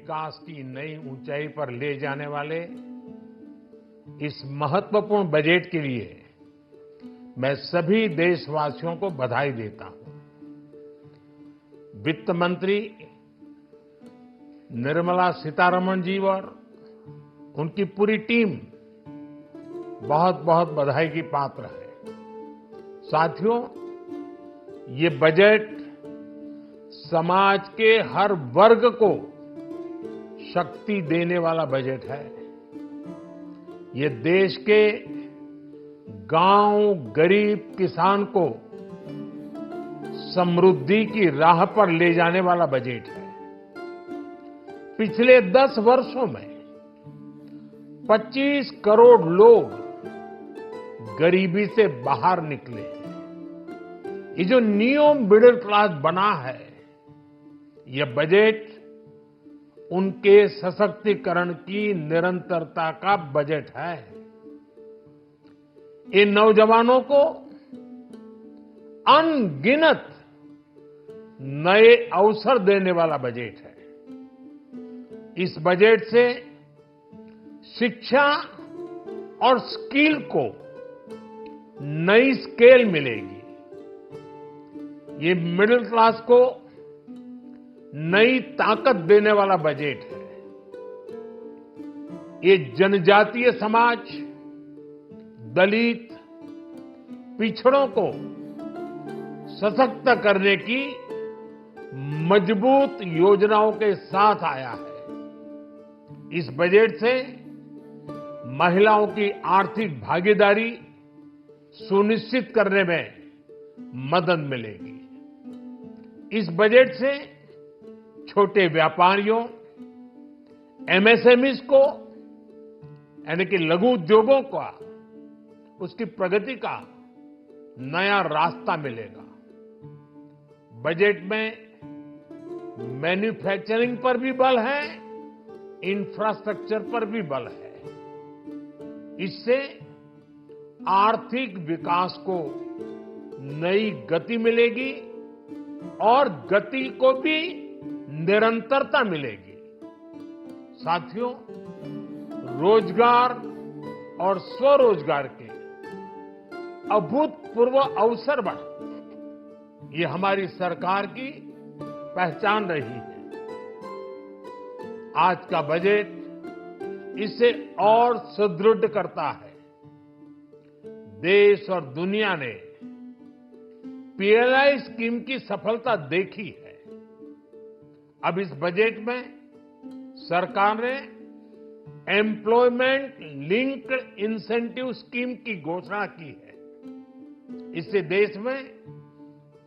विकास की नई ऊंचाई पर ले जाने वाले इस महत्वपूर्ण बजट के लिए मैं सभी देशवासियों को बधाई देता हूं। वित्त मंत्री निर्मला सीतारमण जी और उनकी पूरी टीम बहुत बहुत बधाई की पात्र है। साथियों, ये बजट समाज के हर वर्ग को शक्ति देने वाला बजट है। ये देश के गांव, गरीब किसान को समृद्धि की राह पर ले जाने वाला बजट है। पिछले 10 वर्षों में 25 करोड़ लोग गरीबी से बाहर निकले हैं। ये जो न्यू मिडिल क्लास बना है, ये बजट उनके सशक्तिकरण की निरंतरता का बजट है। इन नौजवानों को अनगिनत नए अवसर देने वाला बजट है। इस बजट से शिक्षा और स्किल को नई स्केल मिलेगी। ये मिडिल क्लास को नई ताकत देने वाला बजट है। ये जनजातीय समाज, दलित, पिछड़ों को सशक्त करने की मजबूत योजनाओं के साथ आया है। इस बजट से महिलाओं की आर्थिक भागीदारी सुनिश्चित करने में मदद मिलेगी। इस बजट से छोटे व्यापारियों, एमएसएमईज को यानी कि लघु उद्योगों का उसकी प्रगति का नया रास्ता मिलेगा। बजट में मैन्युफैक्चरिंग पर भी बल है, इंफ्रास्ट्रक्चर पर भी बल है। इससे आर्थिक विकास को नई गति मिलेगी और गति को भी निरंतरता मिलेगी। साथियों, रोजगार और स्वरोजगार के अभूतपूर्व अवसर बढ़े, ये हमारी सरकार की पहचान रही है। आज का बजट इसे और सुदृढ़ करता है। देश और दुनिया ने पीएलआई स्कीम की सफलता देखी है। अब इस बजट में सरकार ने एम्प्लॉयमेंट लिंक्ड इंसेंटिव स्कीम की घोषणा की है। इससे देश में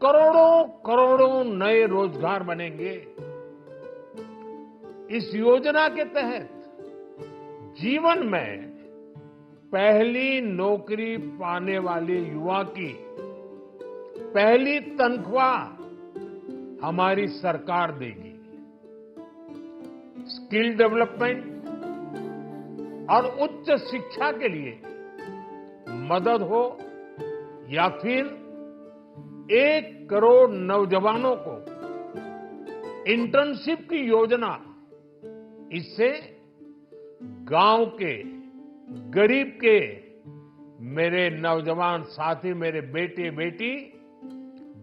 करोड़ों करोड़ों नए रोजगार बनेंगे। इस योजना के तहत जीवन में पहली नौकरी पाने वाले युवा की पहली तनख्वाह हमारी सरकार देगी। स्किल डेवलपमेंट और उच्च शिक्षा के लिए मदद हो या फिर 1 करोड़ नौजवानों को इंटर्नशिप की योजना, इससे गांव के, गरीब के मेरे नौजवान साथी, मेरे बेटे बेटी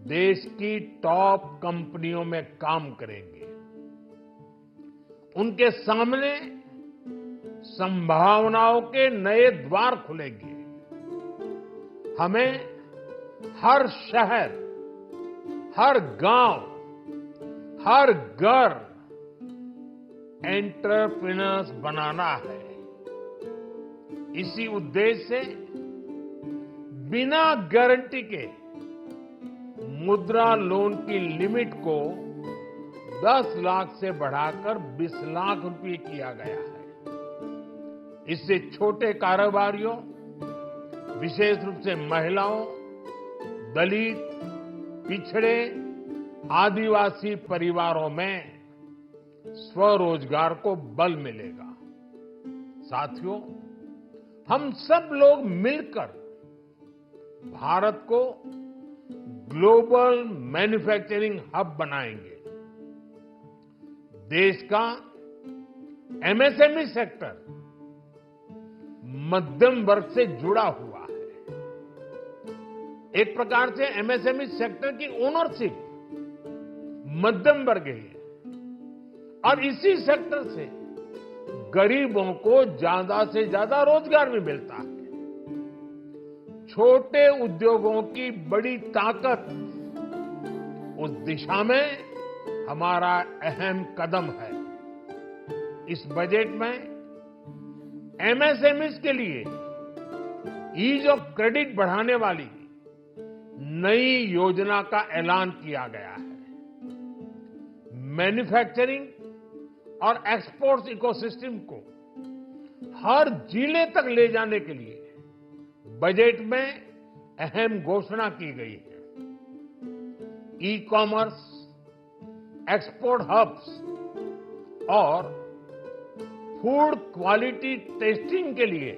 देश की टॉप कंपनियों में काम करेंगे। उनके सामने संभावनाओं के नए द्वार खुलेंगे। हमें हर शहर, हर गांव, हर घर एंटरप्रेन्योर्स बनाना है। इसी उद्देश्य से बिना गारंटी के मुद्रा लोन की लिमिट को 10 लाख से बढ़ाकर 20 लाख रुपए किया गया है। इससे छोटे कारोबारियों, विशेष रूप से महिलाओं, दलित, पिछड़े, आदिवासी परिवारों में स्वरोजगार को बल मिलेगा। साथियों, हम सब लोग मिलकर भारत को ग्लोबल मैन्युफैक्चरिंग हब बनाएंगे। देश का एमएसएमई सेक्टर मध्यम वर्ग से जुड़ा हुआ है। एक प्रकार से एमएसएमई सेक्टर की ओनरशिप मध्यम वर्ग है और इसी सेक्टर से गरीबों को ज्यादा से ज्यादा रोजगार भी मिलता है। छोटे उद्योगों की बड़ी ताकत उस दिशा में हमारा अहम कदम है। इस बजट में एमएसएमईज के लिए ईज ऑफ क्रेडिट बढ़ाने वाली नई योजना का ऐलान किया गया है। मैन्युफैक्चरिंग और एक्सपोर्ट्स इकोसिस्टम को हर जिले तक ले जाने के लिए बजट में अहम घोषणा की गई है। ई कॉमर्स, एक्सपोर्ट हब्स और फूड क्वालिटी टेस्टिंग के लिए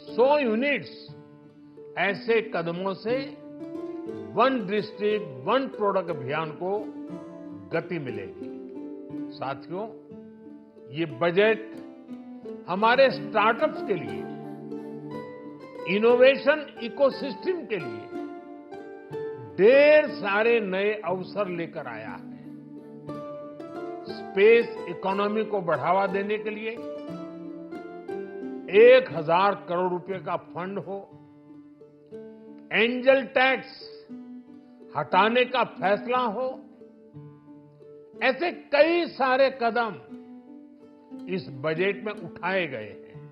100 यूनिट्स, ऐसे कदमों से वन डिस्ट्रिक्ट वन प्रोडक्ट अभियान को गति मिलेगी। साथियों, ये बजट हमारे स्टार्टअप्स के लिए, इनोवेशन इकोसिस्टम के लिए ढेर सारे नए अवसर लेकर आया है। स्पेस इकोनॉमी को बढ़ावा देने के लिए 1000 करोड़ रुपए का फंड हो, एंजल टैक्स हटाने का फैसला हो, ऐसे कई सारे कदम इस बजट में उठाए गए हैं।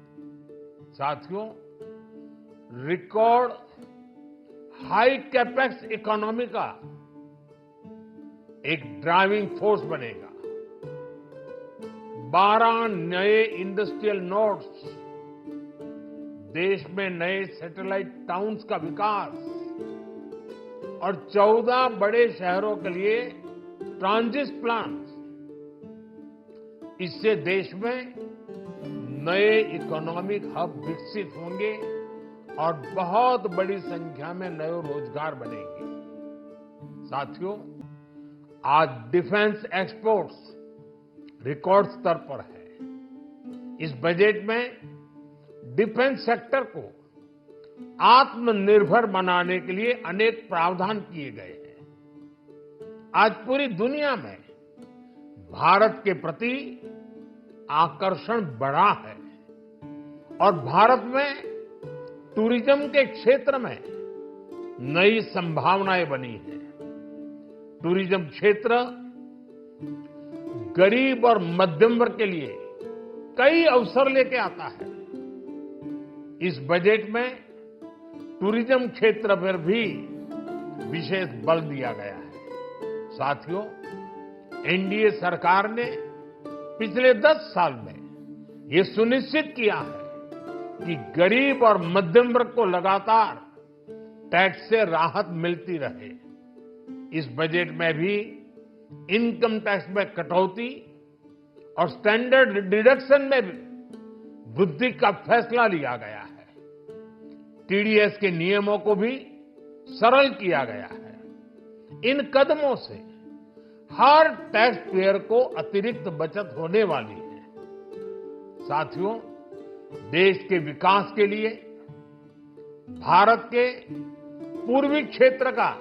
साथियों, रिकॉर्ड हाई कैपेक्स इकोनॉमी का एक ड्राइविंग फोर्स बनेगा। 12 नए इंडस्ट्रियल नोड्स, देश में नए सैटेलाइट टाउन्स का विकास और 14 बड़े शहरों के लिए ट्रांजिट प्लान, इससे देश में नए इकोनॉमिक हब विकसित होंगे और बहुत बड़ी संख्या में नए रोजगार बनेंगे। साथियों, आज डिफेंस एक्सपोर्ट्स रिकॉर्ड स्तर पर है। इस बजट में डिफेंस सेक्टर को आत्मनिर्भर बनाने के लिए अनेक प्रावधान किए गए हैं। आज पूरी दुनिया में भारत के प्रति आकर्षण बढ़ा है और भारत में टूरिज्म के क्षेत्र में नई संभावनाएं बनी हैं। टूरिज्म क्षेत्र गरीब और मध्यम वर्ग के लिए कई अवसर लेके आता है। इस बजट में टूरिज्म क्षेत्र पर भी विशेष बल दिया गया है। साथियों, एनडीए सरकार ने पिछले 10 साल में ये सुनिश्चित किया है कि गरीब और मध्यम वर्ग को लगातार टैक्स से राहत मिलती रहे। इस बजट में भी इनकम टैक्स में कटौती और स्टैंडर्ड डिडक्शन में भी वृद्धि का फैसला लिया गया है। टीडीएस के नियमों को भी सरल किया गया है। इन कदमों से हर टैक्स पेयर को अतिरिक्त बचत होने वाली है। साथियों, देश के विकास के लिए भारत के पूर्वी क्षेत्र का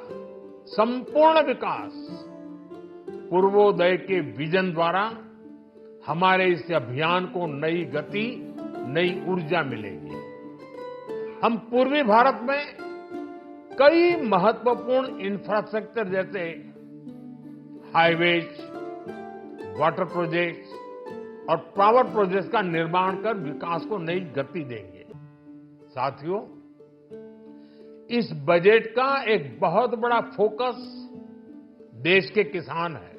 संपूर्ण विकास पूर्वोदय के विजन द्वारा हमारे इस अभियान को नई गति, नई ऊर्जा मिलेगी। हम पूर्वी भारत में कई महत्वपूर्ण इंफ्रास्ट्रक्चर जैसे हाईवेज, वाटर प्रोजेक्ट्स और पावर प्रोजेक्ट्स का निर्माण कर विकास को नई गति देंगे। साथियों, इस बजट का एक बहुत बड़ा फोकस देश के किसान है।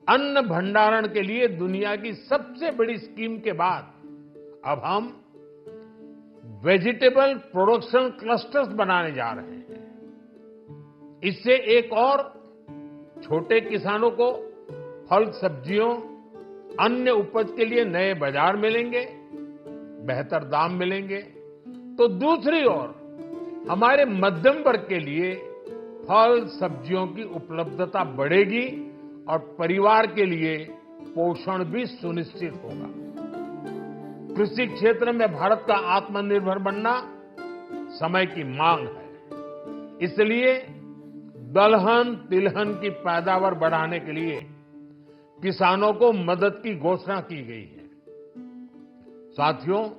अन्न भंडारण के लिए दुनिया की सबसे बड़ी स्कीम के बाद अब हम वेजिटेबल प्रोडक्शन क्लस्टर्स बनाने जा रहे हैं। इससे एक और छोटे किसानों को फल, सब्जियों, अन्य उपज के लिए नए बाजार मिलेंगे, बेहतर दाम मिलेंगे, तो दूसरी ओर हमारे मध्यम वर्ग के लिए फल, सब्जियों की उपलब्धता बढ़ेगी और परिवार के लिए पोषण भी सुनिश्चित होगा। कृषि क्षेत्र में भारत का आत्मनिर्भर बनना समय की मांग है। इसलिए दलहन तिलहन की पैदावार बढ़ाने के लिए किसानों को मदद की घोषणा की गई है। साथियों,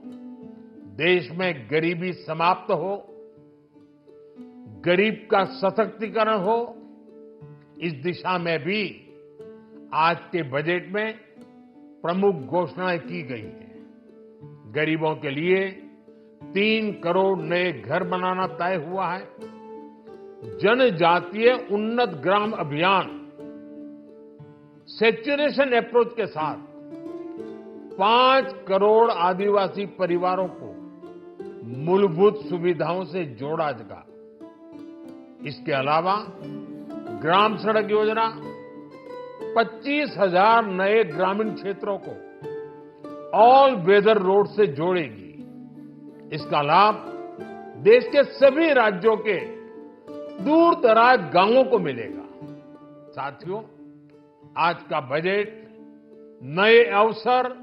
देश में गरीबी समाप्त हो, गरीब का सशक्तिकरण हो, इस दिशा में भी आज के बजट में प्रमुख घोषणाएं की गई हैं। गरीबों के लिए 3 करोड़ नए घर बनाना तय हुआ है। जनजातीय उन्नत ग्राम अभियान सैचुरेशन अप्रोच के साथ 5 करोड़ आदिवासी परिवारों को मूलभूत सुविधाओं से जोड़ा जाएगा। इसके अलावा ग्राम सड़क योजना 25,000 नए ग्रामीण क्षेत्रों को ऑल वेदर रोड से जोड़ेगी। इसका लाभ देश के सभी राज्यों के दूर दराज गांवों को मिलेगा। साथियों, आज का बजट नए अवसर,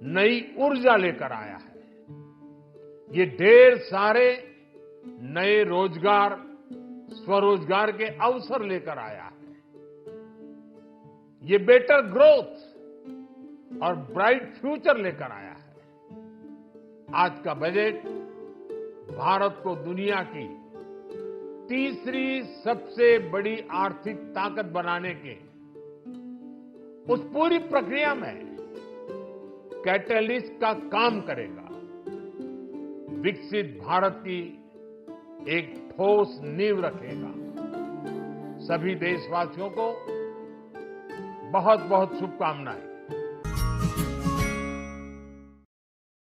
नई ऊर्जा लेकर आया है। ये ढेर सारे नए रोजगार, स्वरोजगार के अवसर लेकर आया है। ये बेटर ग्रोथ और ब्राइट फ्यूचर लेकर आया है। आज का बजट भारत को दुनिया की तीसरी सबसे बड़ी आर्थिक ताकत बनाने के उस पूरी प्रक्रिया में कैटलिस्ट का काम करेगा। विकसित भारत की एक ठोस नींव रखेगा। सभी देशवासियों को बहुत बहुत शुभकामनाएं।